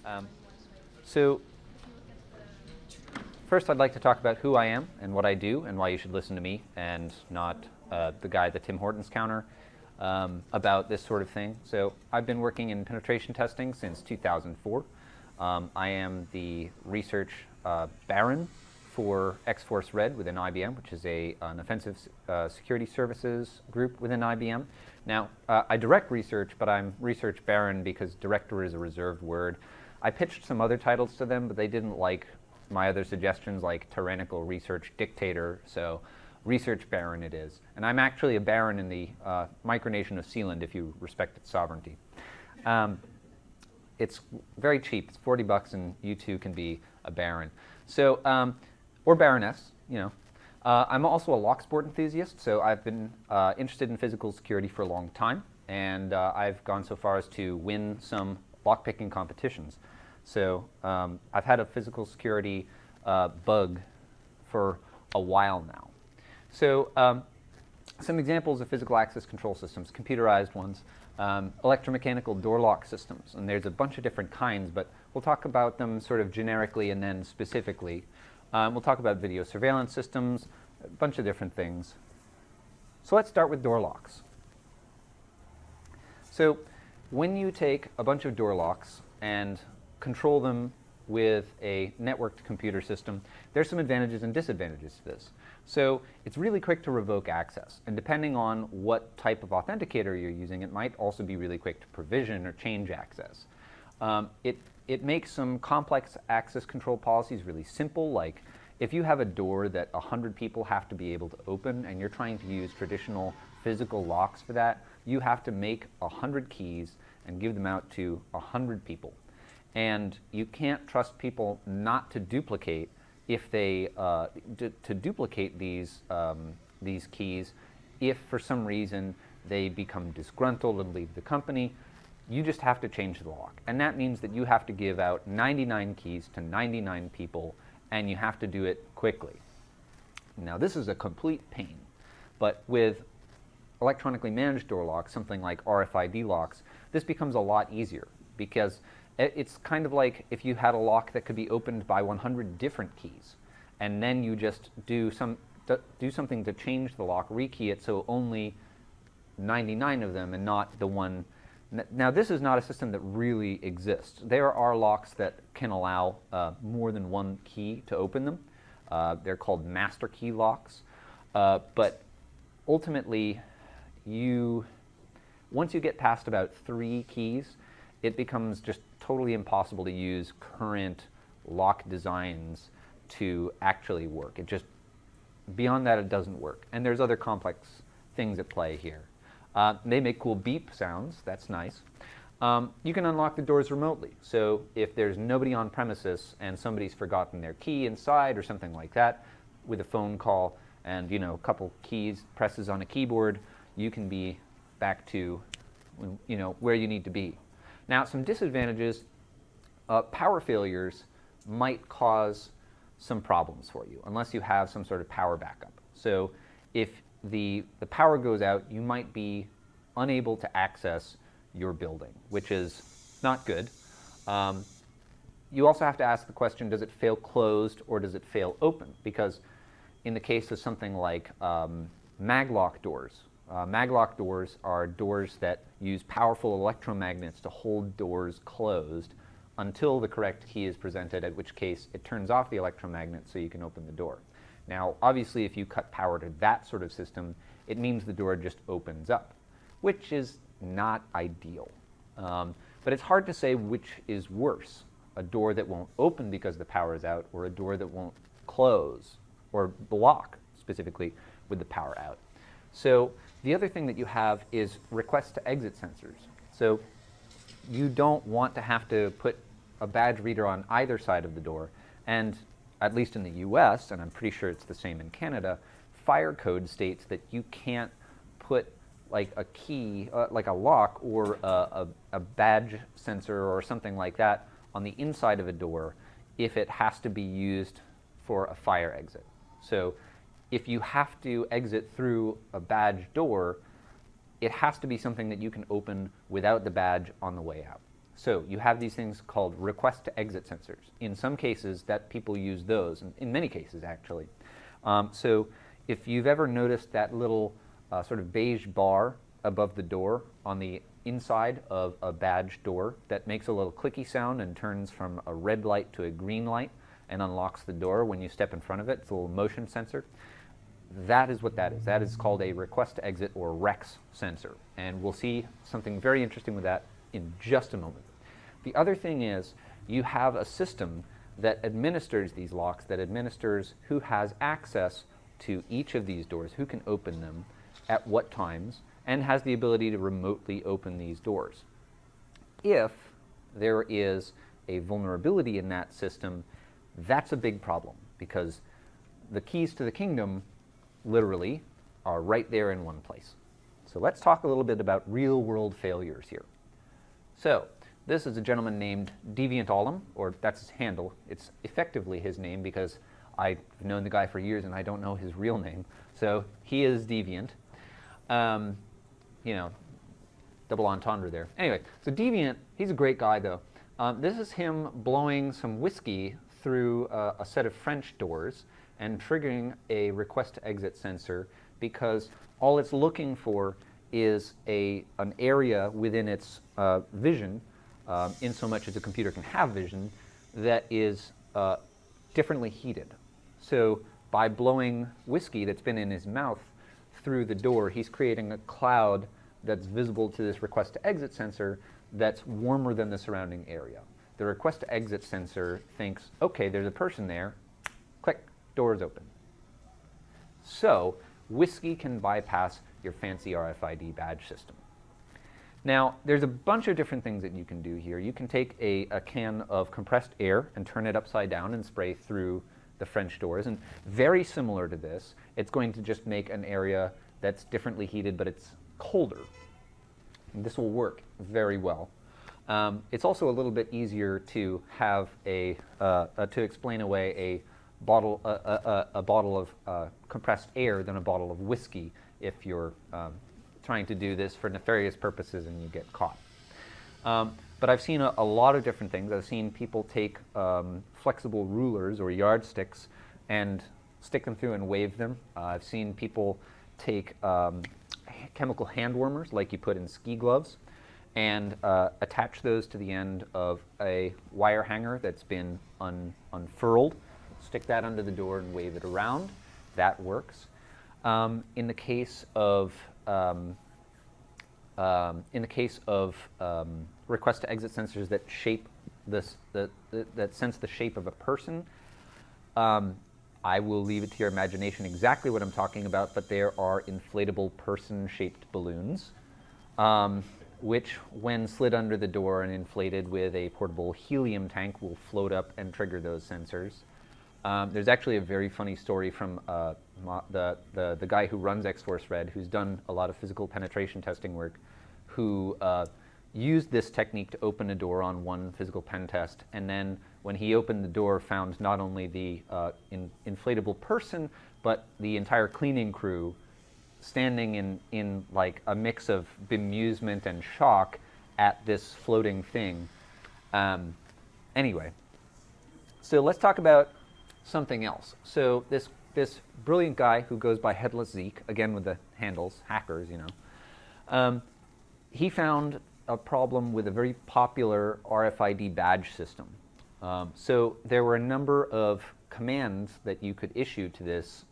Um, so first I'd like to talk about who I am and what I do and why you should listen to me and not the guy at the Tim Hortons counter about this sort of thing. So I've been working in penetration testing since 2004. I am the research baron for X-Force Red within IBM, which is an offensive security services group within IBM. Now, I direct research, but I'm research baron because director is a reserved word. I pitched some other titles to them, but they didn't like my other suggestions like tyrannical research dictator, so research baron it is. And I'm actually a baron in the micronation of Sealand if you respect its sovereignty. It's very cheap. It's $40 and you too can be a baron. So, or baroness, you know. I'm also a lock sport enthusiast, so I've been interested in physical security for a long time, and I've gone so far as to win some lockpicking competitions. So I've had a physical security bug for a while now. So some examples of physical access control systems, computerized ones, electromechanical door lock systems, and there's a bunch of different kinds, but we'll talk about them sort of generically and then specifically. We'll talk about video surveillance systems, a bunch of different things. So let's start with door locks. So when you take a bunch of door locks and control them with a networked computer system, there's some advantages and disadvantages to this. So it's really quick to revoke access, and depending on what type of authenticator you're using, it might also be really quick to provision or change access. It makes some complex access control policies really simple, like if you have a door that 100 people have to be able to open and you're trying to use traditional physical locks for that, you have to make 100 keys and give them out to 100 people. And you can't trust people not to duplicate if they to duplicate these keys if for some reason they become disgruntled and leave the company. You just have to change the lock, and that means that you have to give out 99 keys to 99 people, and you have to do it quickly. Now this is a complete pain, but with electronically managed door locks, something like RFID locks, this becomes a lot easier because it's kind of like if you had a lock that could be opened by 100 different keys, and then you just do something to change the lock, rekey it so only 99 of them and not the one. Now this is not a system that really exists. There are locks that can allow more than one key to open them. They're called master key locks, but ultimately once you get past about 3 keys, it becomes just totally impossible to use current lock designs to actually work. It just, beyond that, it doesn't work. And there's other complex things at play here. They make cool beep sounds. That's nice. You can unlock the doors remotely. So if there's nobody on premises and somebody's forgotten their key inside or something like that, with a phone call and a couple presses on a keyboard, you can be back to where you need to be. Now, some disadvantages, power failures might cause some problems for you unless you have some sort of power backup. So if the power goes out, you might be unable to access your building, which is not good. You also have to ask the question, does it fail closed or does it fail open? Because in the case of something like maglock doors are doors that use powerful electromagnets to hold doors closed until the correct key is presented, at which case it turns off the electromagnet so you can open the door. Now, obviously, if you cut power to that sort of system, it means the door just opens up, which is not ideal. But it's hard to say which is worse, a door that won't open because the power is out, or a door that won't close, or block, specifically, with the power out. So the other thing that you have is request to exit sensors. So you don't want to have to put a badge reader on either side of the door, and at least in the US, and I'm pretty sure it's the same in Canada, fire code states that you can't put like a key, like a lock or a badge sensor or something like that on the inside of a door if it has to be used for a fire exit. So if you have to exit through a badge door, it has to be something that you can open without the badge on the way out. So you have these things called request to exit sensors. In some cases, that people use those, and in many cases actually. So if you've ever noticed that little sort of beige bar above the door on the inside of a badge door that makes a little clicky sound and turns from a red light to a green light and unlocks the door when you step in front of it, it's a little motion sensor. That is what that is. That is called a request to exit or REX sensor. And we'll see something very interesting with that in just a moment. The other thing is you have a system that administers these locks, that administers who has access to each of these doors, who can open them, at what times, and has the ability to remotely open these doors. If there is a vulnerability in that system, that's a big problem because the keys to the kingdom literally are right there in one place. So let's talk a little bit about real-world failures here. So this is a gentleman named Deviant, or that's his handle. It's effectively his name because I've known the guy for years and I don't know his real name. So he is Deviant. You know, double entendre there. Anyway, so Deviant, he's a great guy though. This is him blowing some whiskey through a set of French doors and triggering a request to exit sensor because all it's looking for is an area within its vision, in so much as a computer can have vision, that is differently heated. So by blowing whiskey that's been in his mouth through the door, he's creating a cloud that's visible to this request to exit sensor that's warmer than the surrounding area. The request to exit sensor thinks, okay, there's a person there, click, door is open. So whiskey can bypass your fancy RFID badge system. Now, there's a bunch of different things that you can do here. You can take a can of compressed air and turn it upside down and spray through the French doors. And very similar to this, it's going to just make an area that's differently heated, but it's colder. And this will work very well. It's also a little bit easier to have to explain away a bottle of compressed air than a bottle of whiskey if you're trying to do this for nefarious purposes and you get caught. But I've seen a lot of different things. I've seen people take flexible rulers or yardsticks and stick them through and wave them. I've seen people take chemical hand warmers like you put in ski gloves and attach those to the end of a wire hanger that's been unfurled. Stick that under the door and wave it around. That works. In the case of request to exit sensors that shape this, that sense the shape of a person, I will leave it to your imagination exactly what I'm talking about, but there are inflatable person-shaped balloons, which, when slid under the door and inflated with a portable helium tank, will float up and trigger those sensors. There's actually a very funny story from the guy who runs X-Force Red, who's done a lot of physical penetration testing work, who used this technique to open a door on one physical pen test, and then when he opened the door, found not only the inflatable person, but the entire cleaning crew standing in like a mix of bemusement and shock at this floating thing. Anyway, so let's talk about something else. So this brilliant guy who goes by Headless Zeke, again with the handles, hackers, you know, he found a problem with a very popular RFID badge system. So there were a number of commands that you could issue to this,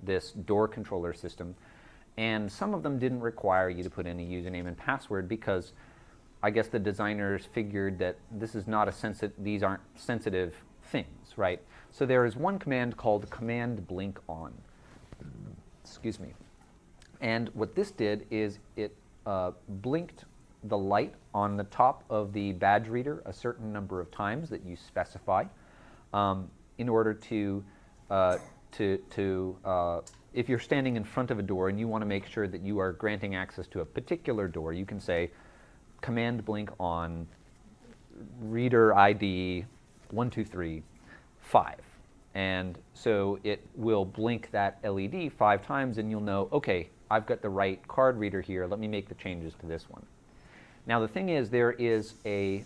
this door controller system, and some of them didn't require you to put in a username and password because I guess the designers figured that this is not these aren't sensitive things, right? So there is one command called command blink on. Excuse me. And what this did is it blinked the light on the top of the badge reader a certain number of times that you specify in order to if you're standing in front of a door and you want to make sure that you are granting access to a particular door, you can say command blink on reader ID 123 and so it will blink that LED 5 times and you'll know, okay, I've got the right card reader here, let me make the changes to this one. Now the thing is, there is a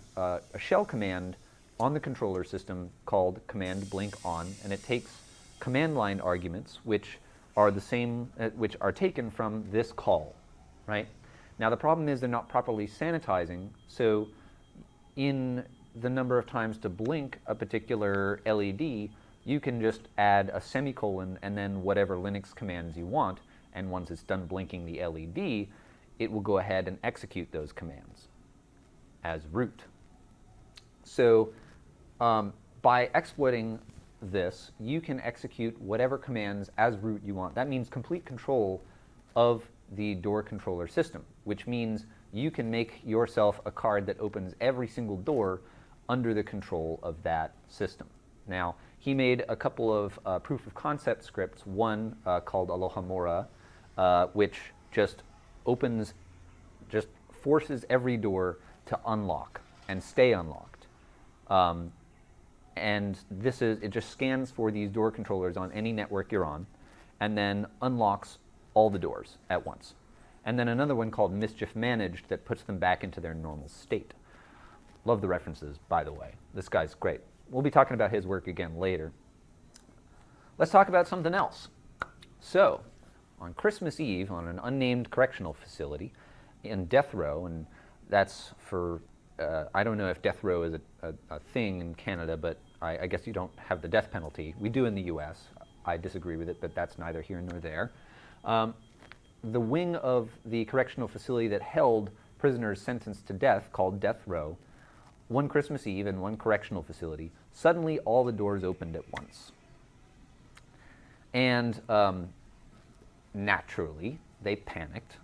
shell command on the controller system called command blink on, and it takes command line arguments, which are the same, which are taken from this call, right? Now the problem is they're not properly sanitizing, so in the number of times to blink a particular LED, you can just add a semicolon and then whatever Linux commands you want, and once it's done blinking the LED, it will go ahead and execute those commands as root. So by exploiting this, you can execute whatever commands as root you want. That means complete control of the door controller system, which means you can make yourself a card that opens every single door under the control of that system. Now, he made a couple of proof of concept scripts, one called Alohomora, which just forces every door to unlock and stay unlocked. And it just scans for these door controllers on any network you're on, and then unlocks all the doors at once. And then another one called Mischief Managed that puts them back into their normal state. Love the references, by the way. This guy's great. We'll be talking about his work again later. Let's talk about something else. So, on Christmas Eve, on an unnamed correctional facility in death row, and that's for, I don't know if death row is a thing in Canada, but I guess you don't have the death penalty. We do in the US. I disagree with it, but that's neither here nor there. The wing of the correctional facility that held prisoners sentenced to death, called death row, one Christmas Eve in one correctional facility, suddenly all the doors opened at once. And naturally, they panicked,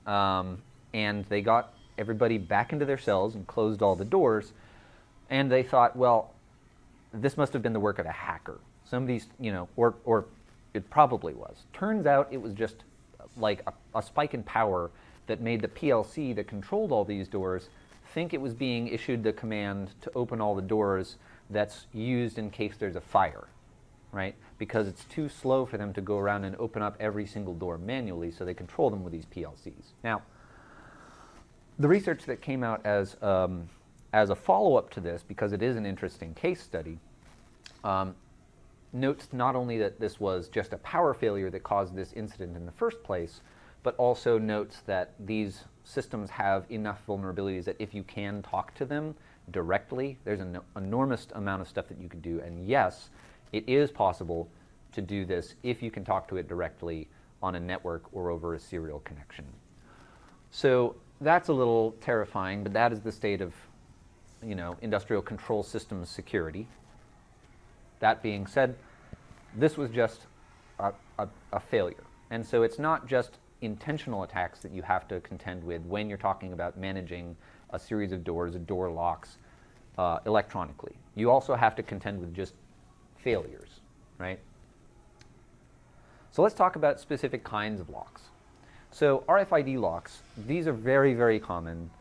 and they got everybody back into their cells and closed all the doors, and they thought, well, this must have been the work of a hacker. Somebody's, or it probably was. Turns out it was just like a spike in power that made the PLC that controlled all these doors think it was being issued the command to open all the doors that's used in case there's a fire, right? Because it's too slow for them to go around and open up every single door manually, so they control them with these PLCs. Now, the research that came out as a follow-up to this, because it is an interesting case study, notes not only that this was just a power failure that caused this incident in the first place, but also notes that these systems have enough vulnerabilities that if you can talk to them directly, there's an enormous amount of stuff that you could do. And yes, it is possible to do this if you can talk to it directly on a network or over a serial connection. So that's a little terrifying, but that is the state of, industrial control systems security. That being said, this was just a failure. And so it's not just intentional attacks that you have to contend with when you're talking about managing a series of doors, door locks, electronically. You also have to contend with just failures, right? So let's talk about specific kinds of locks. So RFID locks, these are very, very common.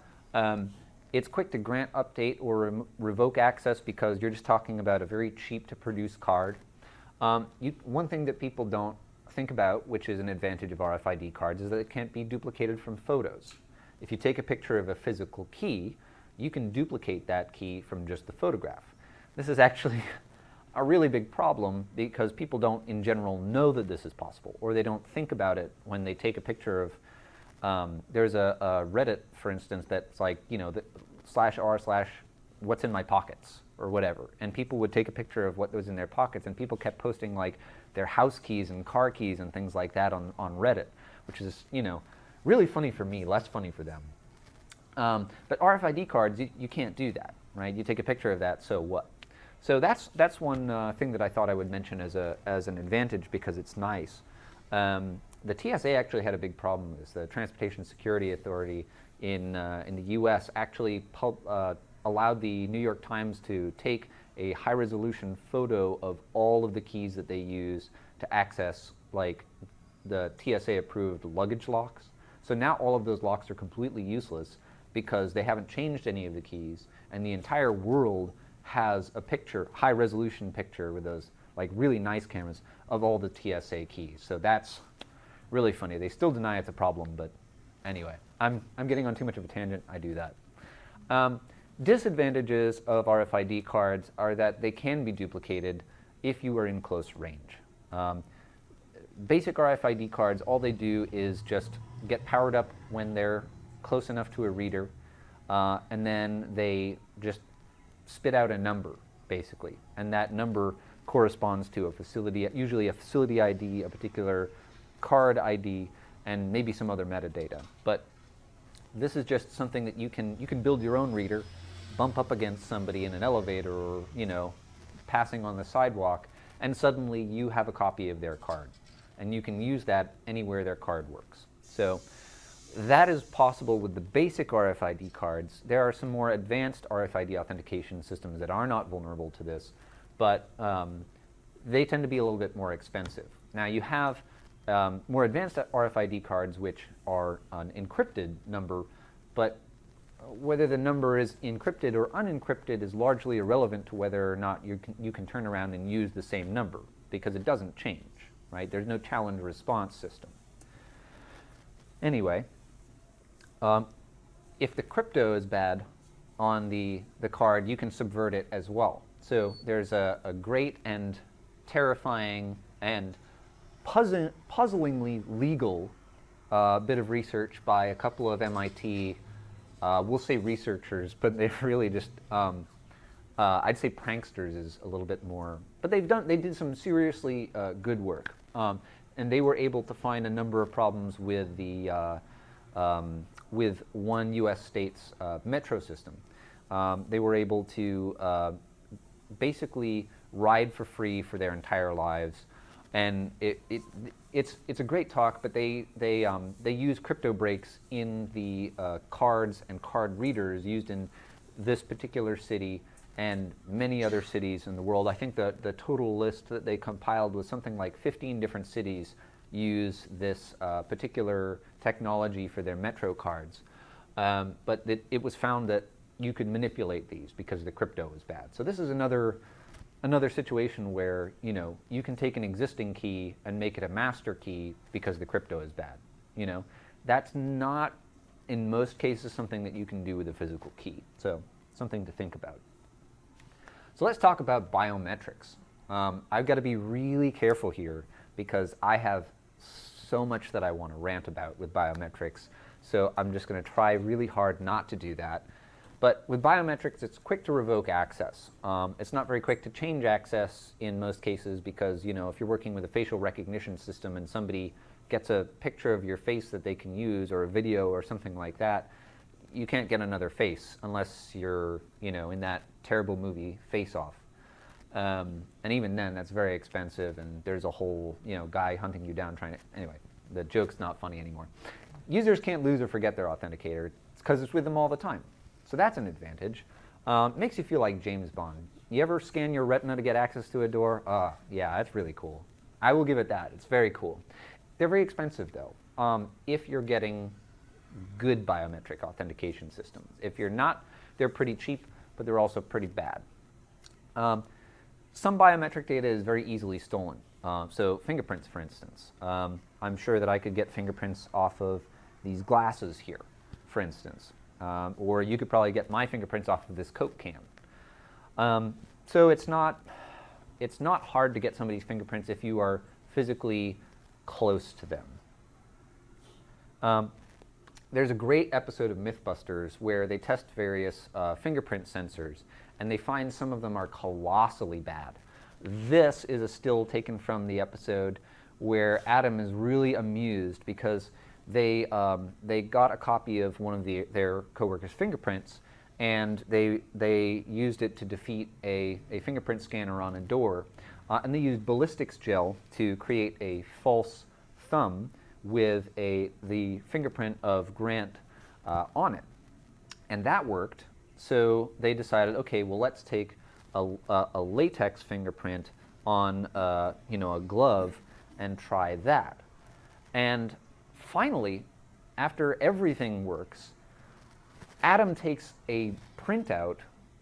It's quick to grant, update, or revoke access because you're just talking about a very cheap to produce card. One thing that people don't think about, which is an advantage of RFID cards, is that it can't be duplicated from photos. If you take a picture of a physical key, you can duplicate that key from just the photograph. This is actually a really big problem because people don't in general know that this is possible, or they don't think about it when they take a picture of, there's a Reddit, for instance, that's like, the /r/ what's in my pockets or whatever, and people would take a picture of what was in their pockets, and people kept posting like their house keys and car keys and things like that on Reddit, which is, really funny for me, less funny for them. But RFID cards, you can't do that, right? You take a picture of that, so what? So that's one thing that I thought I would mention as an advantage because it's nice. The TSA actually had a big problem with this. The Transportation Security Authority in the U.S. actually allowed the New York Times to take a high-resolution photo of all of the keys that they use to access, like, the TSA-approved luggage locks. So now all of those locks are completely useless because they haven't changed any of the keys, and the entire world has a picture, high-resolution picture with those, like, really nice cameras of all the TSA keys. So that's really funny. They still deny it's a problem, but anyway. I'm getting on too much of a tangent. I do that. Disadvantages of RFID cards are that they can be duplicated if you are in close range. Basic RFID cards, all they do is just get powered up when they're close enough to a reader, and then they just spit out a number, basically. And that number corresponds to a facility, usually a facility ID, a particular card ID, and maybe some other metadata. But this is just something that you can build your own reader, bump up against somebody in an elevator or, passing on the sidewalk, and suddenly you have a copy of their card. And you can use that anywhere their card works. So that is possible with the basic RFID cards. There are some more advanced RFID authentication systems that are not vulnerable to this, but they tend to be a little bit more expensive. Now you have more advanced RFID cards which are an encrypted number, but whether the number is encrypted or unencrypted is largely irrelevant to whether or not you can turn around and use the same number, because it doesn't change, right? There's no challenge response system. Anyway, if the crypto is bad on the card, you can subvert it as well. So there's a great and terrifying and puzzlingly legal bit of research by a couple of MIT, we'll say researchers, but they've really just, I'd say pranksters is a little bit more, but they did some seriously good work. And they were able to find a number of problems with with one U.S. state's metro system. They were able to basically ride for free for their entire lives, and it's a great talk. But they use crypto breaks in the cards and card readers used in this particular city and many other cities in the world. I think the total list that they compiled was something like 15 different cities use this particular technology for their metro cards. But it was found that you could manipulate these because the crypto is bad. So this is another situation where you can take an existing key and make it a master key because the crypto is bad. That's not, in most cases, something that you can do with a physical key. So something to think about. So let's talk about biometrics. I've got to be really careful here because I have so much that I want to rant about with biometrics. So I'm just going to try really hard not to do that. But with biometrics, it's quick to revoke access. It's not very quick to change access in most cases because, if you're working with a facial recognition system and somebody gets a picture of your face that they can use or a video or something like that, you can't get another face unless you're, in that terrible movie Face Off. And even then, that's very expensive, and there's a whole, guy hunting you down trying to, anyway, the joke's not funny anymore. Users can't lose or forget their authenticator. It's because it's with them all the time. So that's an advantage. Makes you feel like James Bond. You ever scan your retina to get access to a door? Yeah, that's really cool. I will give it that. It's very cool. They're very expensive, though, if you're getting good biometric authentication systems. If you're not, they're pretty cheap, but they're also pretty bad. Some biometric data is very easily stolen. So fingerprints, for instance. I'm sure that I could get fingerprints off of these glasses here, for instance. Or you could probably get my fingerprints off of this Coke can. So it's not hard to get somebody's fingerprints if you are physically close to them. There's a great episode of Mythbusters where they test various fingerprint sensors, and they find some of them are colossally bad. This is a still taken from the episode where Adam is really amused because they got a copy of one of their coworkers' fingerprints, and they used it to defeat a fingerprint scanner on a door, and they used ballistics gel to create a false thumb with the fingerprint of Grant on it, and that worked. So they decided, okay, well, let's take a latex fingerprint on a glove and try that. And finally, after everything works, Adam takes a printout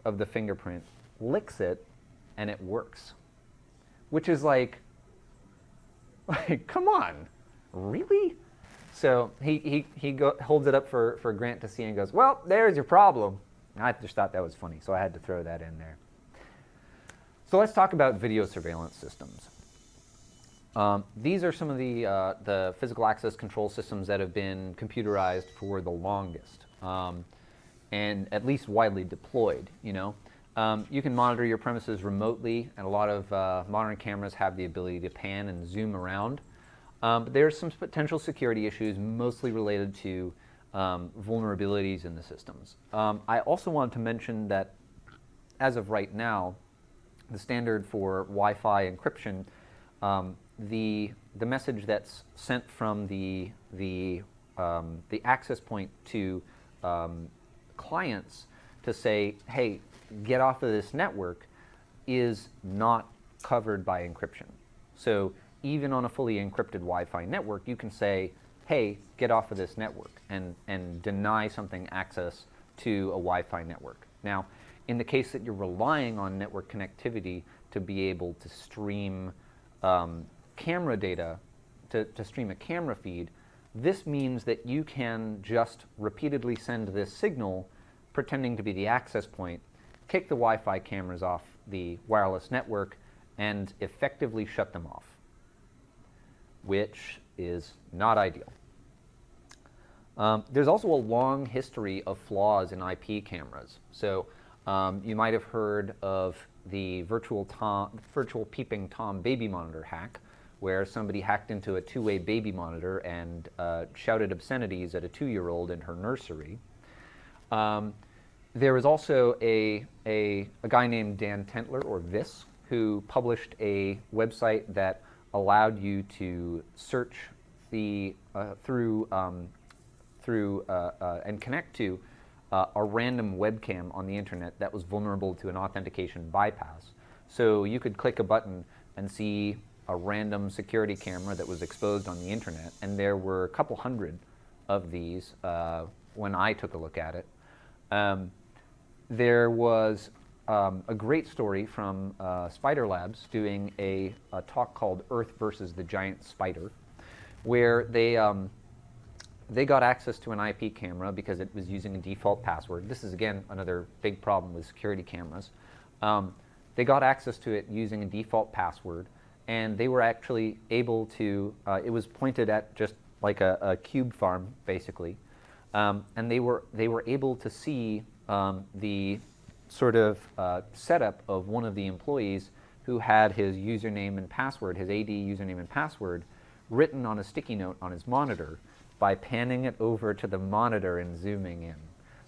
of the fingerprint, licks it, and it works. Which is like, come on, really? So holds it up for Grant to see and goes, well, there's your problem. And I just thought that was funny, so I had to throw that in there. So let's talk about video surveillance systems. These are some of the physical access control systems that have been computerized for the longest, and at least widely deployed. You can monitor your premises remotely, and a lot of modern cameras have the ability to pan and zoom around. But there's some potential security issues, mostly related to vulnerabilities in the systems. I also wanted to mention that, as of right now, the standard for Wi-Fi encryption, the message that's sent from the access point to clients to say, hey, get off of this network, is not covered by encryption. So even on a fully encrypted Wi-Fi network, you can say, hey, get off of this network, and deny something access to a Wi-Fi network. Now, in the case that you're relying on network connectivity to be able to stream camera data, to stream a camera feed, this means that you can just repeatedly send this signal, pretending to be the access point, kick the Wi-Fi cameras off the wireless network, and effectively shut them off, which is not ideal. There's also a long history of flaws in IP cameras. So you might have heard of the virtual peeping Tom baby monitor hack, where somebody hacked into a two-way baby monitor and shouted obscenities at a 2-year-old in her nursery. There was also a guy named Dan Tentler, or Vis, who published a website that allowed you to search and connect to a random webcam on the internet that was vulnerable to an authentication bypass. So you could click a button and see a random security camera that was exposed on the internet, and there were a couple hundred of these when I took a look at it. There was a great story from Spider Labs doing a talk called Earth versus the Giant Spider, where they got access to an IP camera because it was using a default password. This is, again, another big problem with security cameras. They got access to it using a default password, and they were actually able to, it was pointed at just like a cube farm, basically, and they were able to see the sort of setup of one of the employees who had his username and password, his AD username and password, written on a sticky note on his monitor by panning it over to the monitor and zooming in.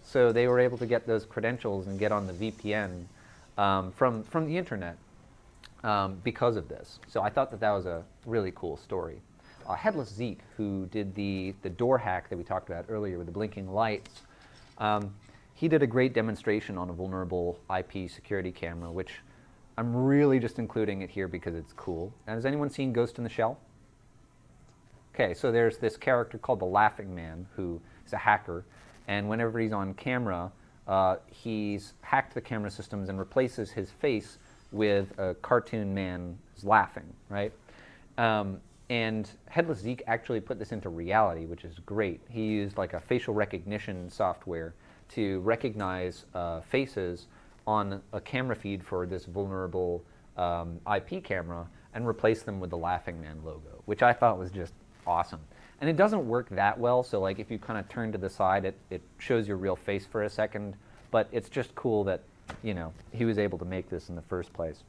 So they were able to get those credentials and get on the VPN from the internet because of this. So I thought that was a really cool story. Headless Zeke, who did the door hack that we talked about earlier with the blinking lights, he did a great demonstration on a vulnerable IP security camera, which I'm really just including it here because it's cool. And has anyone seen Ghost in the Shell? Okay, so there's this character called the Laughing Man, who is a hacker, and whenever he's on camera, he's hacked the camera systems and replaces his face with a cartoon man who's laughing, right? And Headless Zeke actually put this into reality, which is great. He used like a facial recognition software to recognize faces on a camera feed for this vulnerable IP camera and replace them with the Laughing Man logo, which I thought was just awesome. And it doesn't work that well, so like if you kind of turn to the side, it shows your real face for a second, but it's just cool that, you know, he was able to make this in the first place.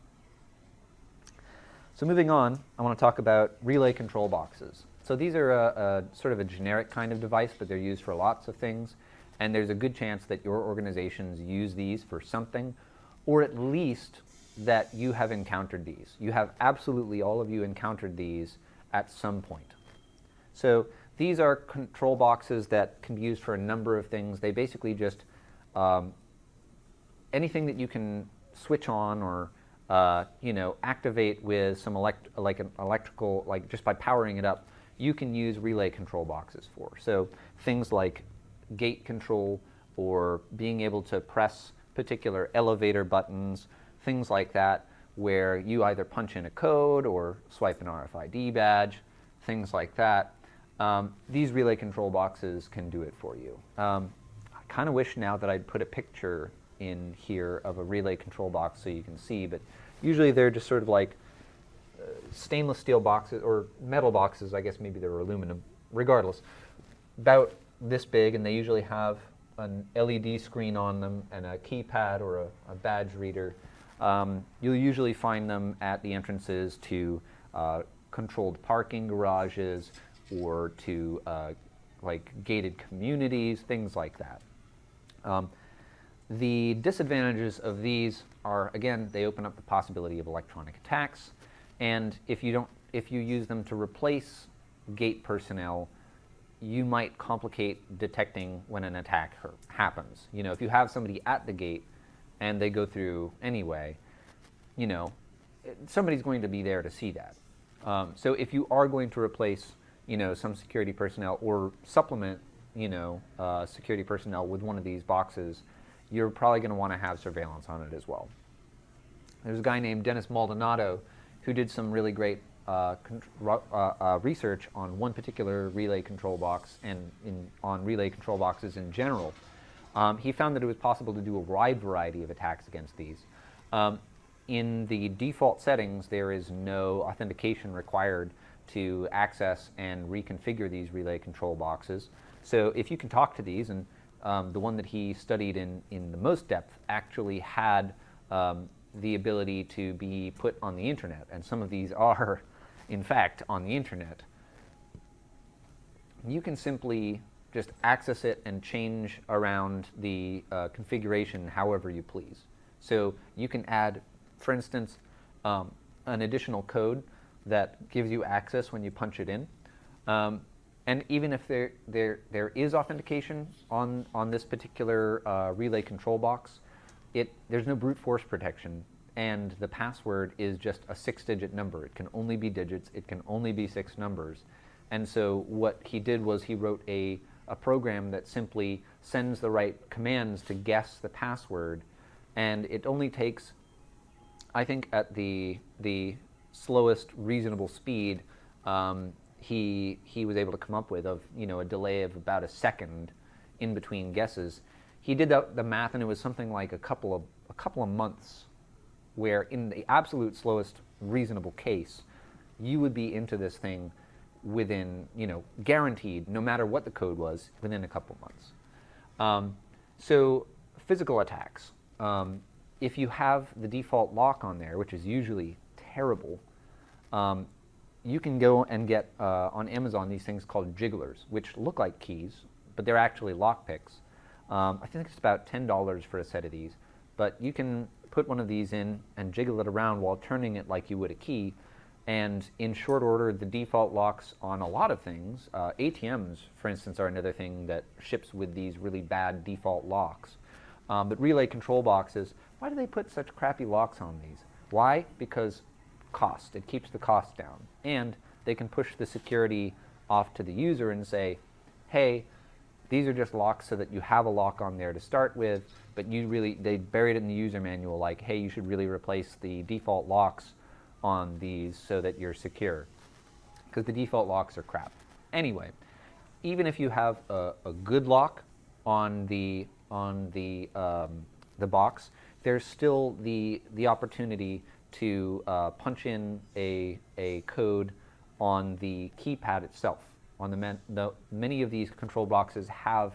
So moving on, I want to talk about relay control boxes. So these are a sort of a generic kind of device, but they're used for lots of things, and there's a good chance that your organizations use these for something, or at least that you have encountered these. You have absolutely, all of you, encountered these at some point. So these are control boxes that can be used for a number of things. They basically just, anything that you can switch on or you know, activate with some electrical, like just by powering it up, you can use relay control boxes for. So things like gate control or being able to press particular elevator buttons, things like that, where you either punch in a code or swipe an RFID badge, things like that. These relay control boxes can do it for you. I kind of wish now that I'd put a picture in here of a relay control box so you can see, but usually they're just sort of like stainless steel boxes, or metal boxes, I guess maybe they're aluminum, regardless, about this big, and they usually have an LED screen on them and a keypad or a badge reader. You'll usually find them at the entrances to controlled parking garages or to like gated communities, things like that. The disadvantages of these are, again, they open up the possibility of electronic attacks, and if you use them to replace gate personnel, you might complicate detecting when an attack happens. You know, if you have somebody at the gate and they go through anyway, you know, somebody's going to be there to see that. So if you are going to replace, you know, some security personnel or supplement, you know, security personnel with one of these boxes, you're probably going to want to have surveillance on it as well. There's a guy named Dennis Maldonado who did some really great research on one particular relay control box and on relay control boxes in general. He found that it was possible to do a wide variety of attacks against these. In the default settings, there is no authentication required to access and reconfigure these relay control boxes. So if you can talk to these, and the one that he studied in the most depth actually had the ability to be put on the internet, and some of these are, in fact, on the internet. You can simply just access it and change around the configuration however you please. So you can add, for instance, an additional code that gives you access when you punch it in. And even if there is authentication on this particular relay control box, there's no brute force protection, and the password is just a 6-digit number. It can only be digits. It can only be 6 numbers. And so what he did was he wrote a program that simply sends the right commands to guess the password, and it only takes, I think, at the slowest reasonable speed, he was able to come up with of, you know, a delay of about a second in between guesses. He did the math, and it was something like a couple of months, where in the absolute slowest reasonable case, you would be into this thing within, you know, guaranteed, no matter what the code was, within a couple months. So physical attacks. If you have the default lock on there, which is usually terrible, you can go and get on Amazon these things called jigglers, which look like keys, but they're actually lock picks. I think it's about $10 for a set of these, but you can put one of these in and jiggle it around while turning it like you would a key, and in short order, the default locks on a lot of things, ATMs, for instance, are another thing that ships with these really bad default locks. But relay control boxes, why do they put such crappy locks on these? Why? Because cost. It keeps the cost down. And they can push the security off to the user and say, hey, these are just locks so that you have a lock on there to start with, but they buried it in the user manual like, hey, you should really replace the default locks on these so that you're secure, because the default locks are crap. Anyway, even if you have a good lock on the box, there's still the opportunity to punch in a code on the keypad itself. On many of these control boxes have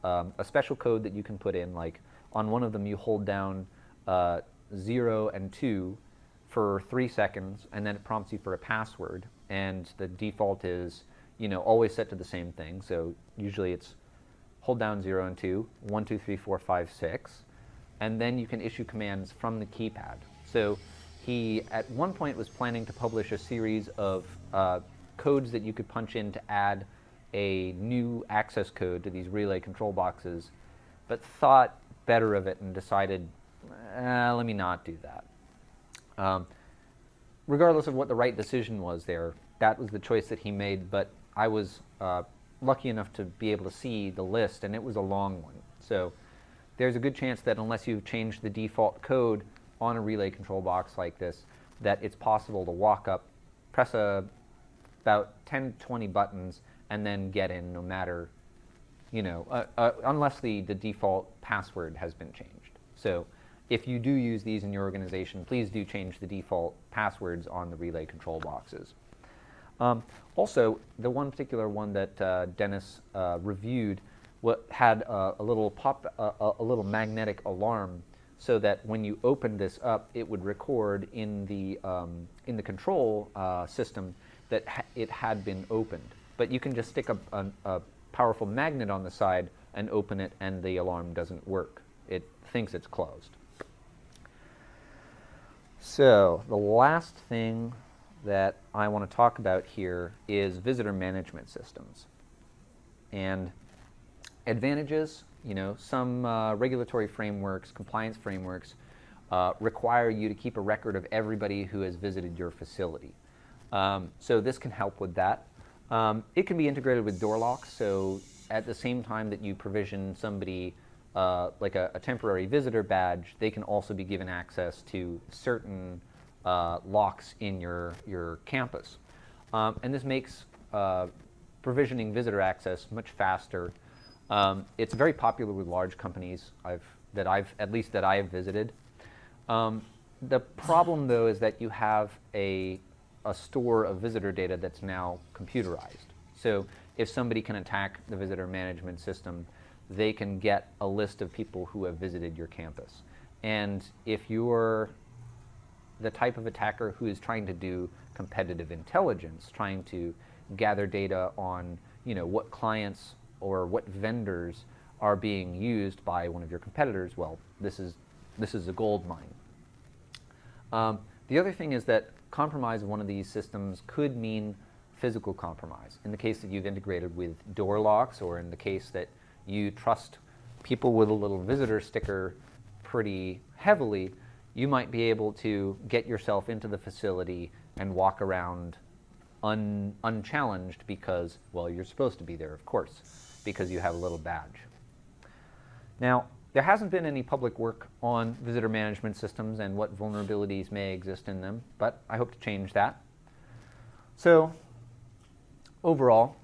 a special code that you can put in. Like on one of them, you hold down 0 and 2 for 3 seconds, and then it prompts you for a password. And the default is, you know, always set to the same thing. So usually it's hold down 0 and 2, 1, 2, 3, 4, 5, 6, and then you can issue commands from the keypad. So he, at one point, was planning to publish a series of codes that you could punch in to add a new access code to these relay control boxes, but thought better of it and decided, let me not do that. Regardless of what the right decision was there, that was the choice that he made, but I was lucky enough to be able to see the list, and it was a long one. So there's a good chance that unless you've changed the default code on a relay control box like this, that it's possible to walk up, press about 10 to 20 buttons, and then get in no matter, unless the default password has been changed. So if you do use these in your organization, please do change the default passwords on the relay control boxes. Also, the one particular one that Dennis reviewed had a little magnetic alarm, so that when you open this up, it would record in the control system that it had been opened. But you can just stick a powerful magnet on the side and open it, and the alarm doesn't work. It thinks it's closed. So the last thing that I want to talk about here is visitor management systems. And advantages, some regulatory frameworks, compliance frameworks require you to keep a record of everybody who has visited your facility. So this can help with that. It can be integrated with door locks, so at the same time that you provision somebody like a temporary visitor badge, they can also be given access to certain locks in your campus. And this makes provisioning visitor access much faster. It's very popular with large companies that I have visited. The problem, though, is that you have a store of visitor data that's now computerized. So if somebody can attack the visitor management system, they can get a list of people who have visited your campus. And if you're the type of attacker who is trying to do competitive intelligence, trying to gather data on what clients or what vendors are being used by one of your competitors, well, this is a gold mine. The other thing is that compromise of one of these systems could mean physical compromise. In the case that you've integrated with door locks, or in the case that you trust people with a little visitor sticker pretty heavily, you might be able to get yourself into the facility and walk around unchallenged because, well, you're supposed to be there, of course, because you have a little badge. Now, there hasn't been any public work on visitor management systems and what vulnerabilities may exist in them, but I hope to change that. So, overall,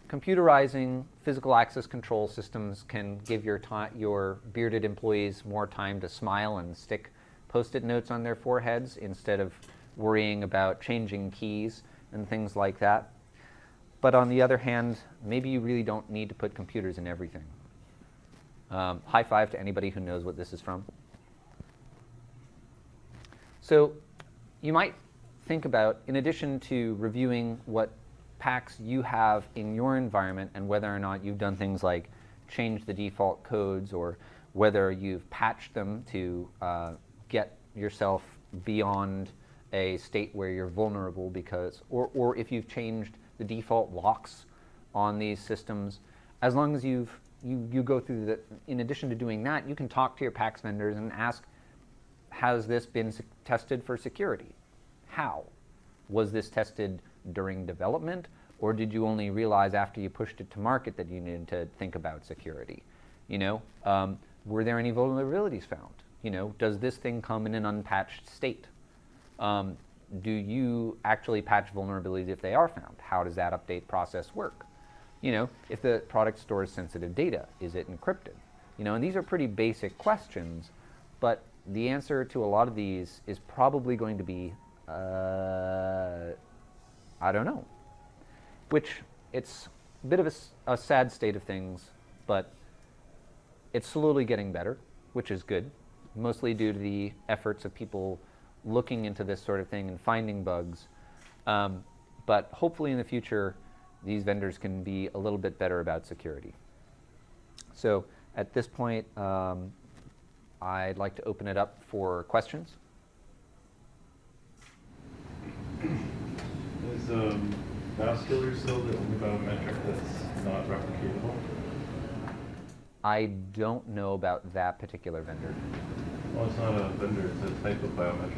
computerizing physical access control systems can give your bearded employees more time to smile and stick Post-it notes on their foreheads instead of worrying about changing keys and things like that. But on the other hand, maybe you really don't need to put computers in everything. High five to anybody who knows what this is from. So you might think about, in addition to reviewing what packs you have in your environment and whether or not you've done things like change the default codes, or whether you've patched them to get yourself beyond a state where you're vulnerable because, or if you've changed the default locks on these systems, as long as you go through the, in addition to doing that, you can talk to your PACS vendors and ask, has this been tested for security? How? Was this tested during development, or did you only realize after you pushed it to market that you needed to think about security? Were there any vulnerabilities found? Does this thing come in an unpatched state? Do you actually patch vulnerabilities if they are found? How does that update process work? If the product stores sensitive data, is it encrypted? And these are pretty basic questions, but the answer to a lot of these is probably going to be, I don't know. Which, it's a bit of a sad state of things, but it's slowly getting better, which is good, mostly due to the efforts of people looking into this sort of thing and finding bugs. But hopefully in the future, these vendors can be a little bit better about security. So at this point, I'd like to open it up for questions. Is vascular still the only biometric that's not replicatable? I don't know about that particular vendor. Well, it's not a vendor, it's a type of biometric.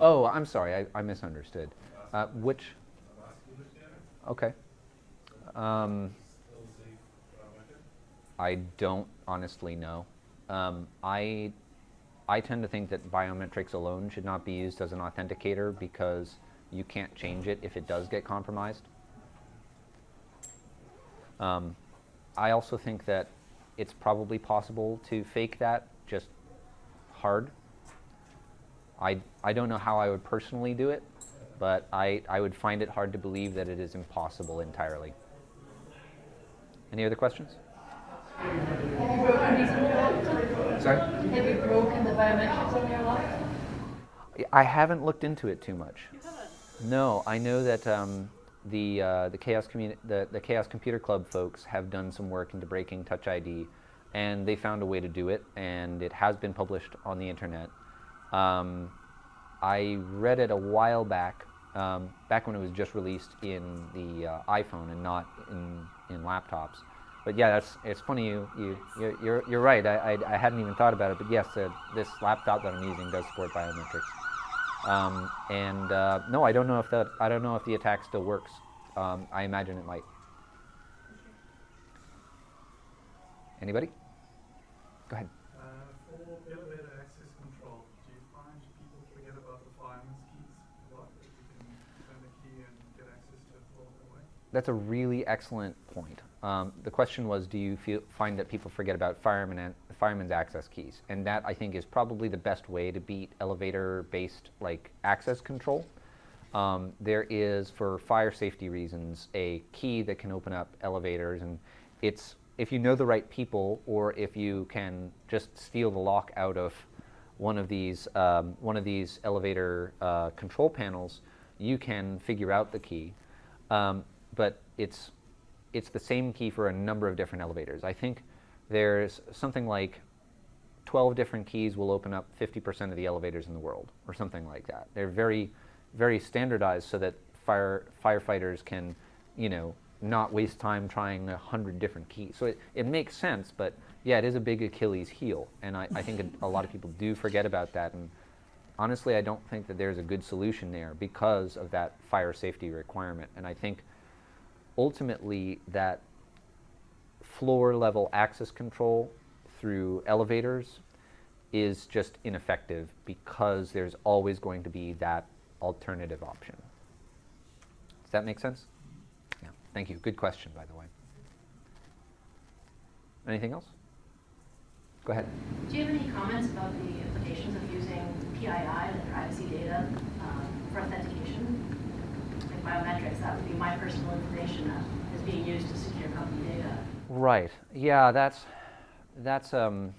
Oh, I'm sorry, I misunderstood. Which? Okay. I don't honestly know. I tend to think that biometrics alone should not be used as an authenticator because you can't change it if it does get compromised. I also think that it's probably possible to fake that, just hard. I don't know how I would personally do it, but I would find it hard to believe that it is impossible entirely. Any other questions? Have you broken these in your lock? Sorry? Have you broken the biometrics in your lock? I haven't looked into it too much. No, I know that the Chaos Computer Club folks have done some work into breaking Touch ID, and they found a way to do it, and it has been published on the internet. I read it a while back, back when it was just released in the iPhone and not in laptops. But yeah, it's funny you're right. I hadn't even thought about it, but yes, this laptop that I'm using does support biometrics. No, I don't know if the attack still works. I imagine it might. Anybody? Go ahead. For elevator access control, do you find people forget about the Firemens keys a lot? That you can turn the key and get access to it all the way? That's a really excellent point. The question was, do you find that people forget about Firemen's access keys? And that, I think, is probably the best way to beat elevator-based access control. There is, for fire safety reasons, a key that can open up elevators, and it's, if you know the right people, or if you can just steal the lock out of one of these elevator control panels, you can figure out the key. But it's the same key for a number of different elevators. I think there's something like 12 different keys will open up 50% of the elevators in the world, or something like that. They're very, very standardized so that firefighters can, not waste time trying 100 different keys. So it makes sense, but yeah, it is a big Achilles heel, and I think a lot of people do forget about that. And honestly, I don't think that there's a good solution there because of that fire safety requirement. And I think ultimately that floor level access control through elevators is just ineffective because there's always going to be that alternative option. Does that make sense? Yeah, thank you. Good question, by the way. Anything else? Go ahead. Do you have any comments about the implications of using PII, the privacy data, for authentication? Like biometrics, that would be my personal information that is being used to secure company data. Right. Yeah, that's a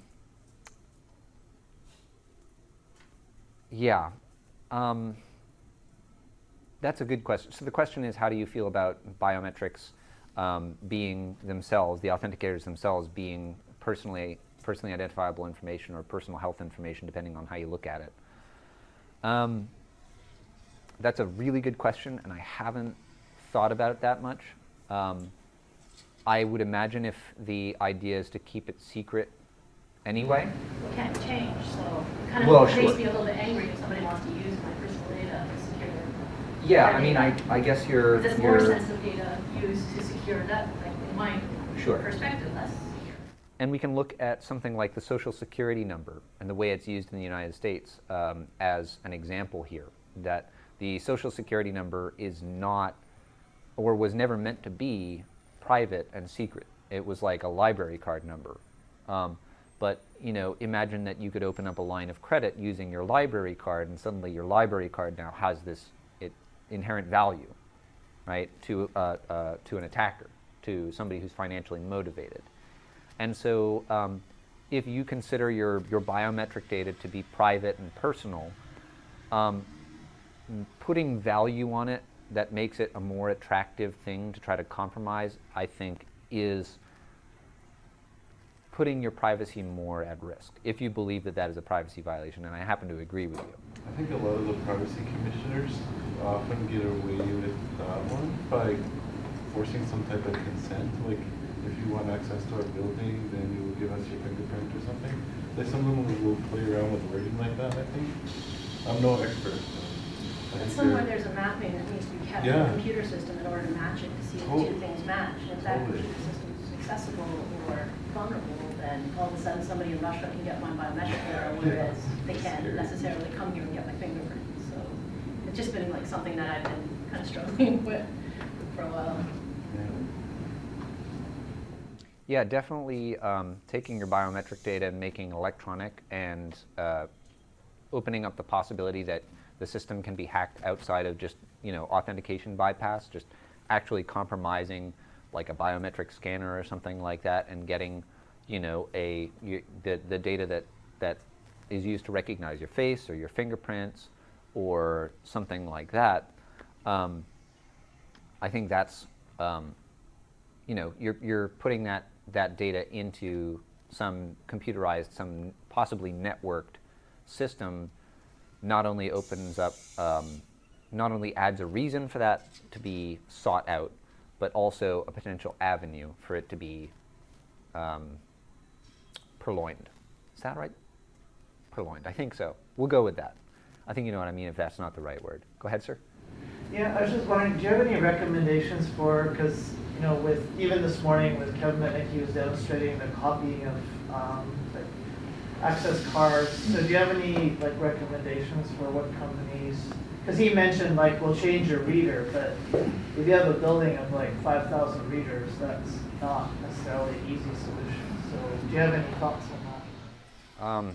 good question. So the question is, how do you feel about biometrics being themselves, the authenticators themselves, being personally identifiable information or personal health information, depending on how you look at it? That's a really good question, and I haven't thought about it that much. I would imagine if the idea is to keep it secret anyway. It can't change, so it kind of makes me a little bit angry if somebody wants to use my personal data to secure. Yeah, I mean, I guess you're. There's more sensitive data used to secure that, like in my perspective, that's secure. And we can look at something like the Social Security number and the way it's used in the United States as an example here. That the Social Security number is not, or was never meant to be, private and secret. It was like a library card number. But imagine that you could open up a line of credit using your library card, and suddenly your library card now has this inherent value, right, to an attacker, to somebody who's financially motivated. And so if you consider your biometric data to be private and personal, putting value on it that makes it a more attractive thing to try to compromise, I think, is putting your privacy more at risk, if you believe that that is a privacy violation, and I happen to agree with you. I think a lot of the privacy commissioners often get away with that one by forcing some type of consent, like if you want access to our building, then you will give us your fingerprint or something. Like some of them will play around with wording like that, I think. I'm no expert. But somewhere there's a mapping that needs to be kept in the computer system in order to match it, to see if the two things match. And if that computer system is accessible or vulnerable, then all of a sudden somebody in Russia can get my biometric there, whereas they can't necessarily come here and get my fingerprint. So it's just been like something that I've been kind of struggling with for a while. Yeah, definitely taking your biometric data and making electronic and opening up the possibility that the system can be hacked outside of just, authentication bypass, just actually compromising like a biometric scanner or something like that and getting, the data that is used to recognize your face or your fingerprints or something like that. I think that's, you're putting that data into some computerized, some possibly networked system. Not only opens up, not only adds a reason for that to be sought out, but also a potential avenue for it to be purloined. Is that right? Purloined, I think so. We'll go with that. I think you know what I mean if that's not the right word. Go ahead, sir. Yeah, I was just wondering, do you have any recommendations for, because, with even this morning with Kevin Mitnick, he was demonstrating the copying of like access cards. So do you have any recommendations for what companies, because he mentioned we'll change your reader, but if you have a building of 5,000 readers, that's not necessarily an easy solution. So do you have any thoughts on that?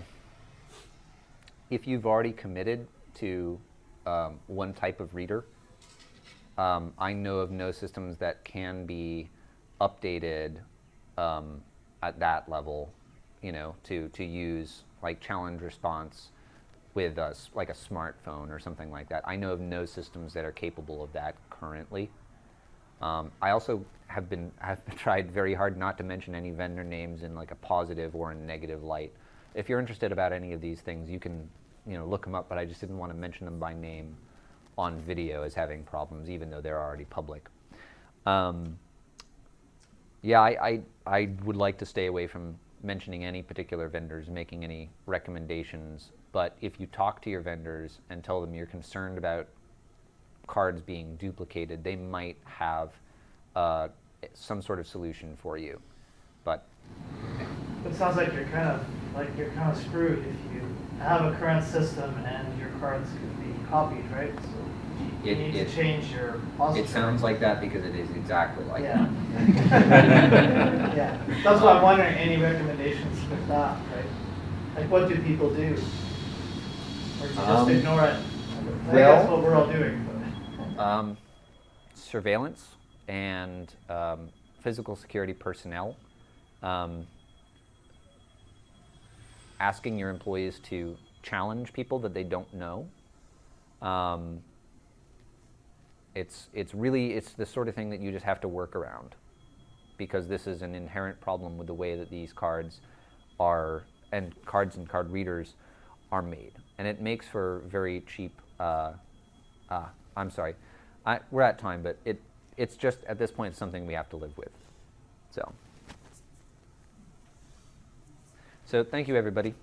If you've already committed to one type of reader, I know of no systems that can be updated at that level, to use challenge response with a smartphone or something like that. I know of no systems that are capable of that currently. I also have tried very hard not to mention any vendor names in a positive or a negative light. If you're interested about any of these things, you can look them up, but I just didn't want to mention them by name on video as having problems, even though they're already public. Yeah, I would like to stay away from mentioning any particular vendors, making any recommendations, but if you talk to your vendors and tell them you're concerned about cards being duplicated, they might have some sort of solution for you. But It sounds like you're kind of screwed if you have a current system and your cards could be copied, right? So you need to change your posture. it sounds like that because it is exactly like Yeah. that. Yeah. That's why I'm wondering, any recommendations with that, right? What do people do? Or do you just ignore it? I think that's what we're all doing. But. Surveillance and physical security personnel. Asking your employees to challenge people that they don't know. It's the sort of thing that you just have to work around, because this is an inherent problem with the way that these cards are, and cards and card readers are made, and it makes for very cheap. I'm sorry, we're at time, but it's just at this point something we have to live with. So thank you, everybody.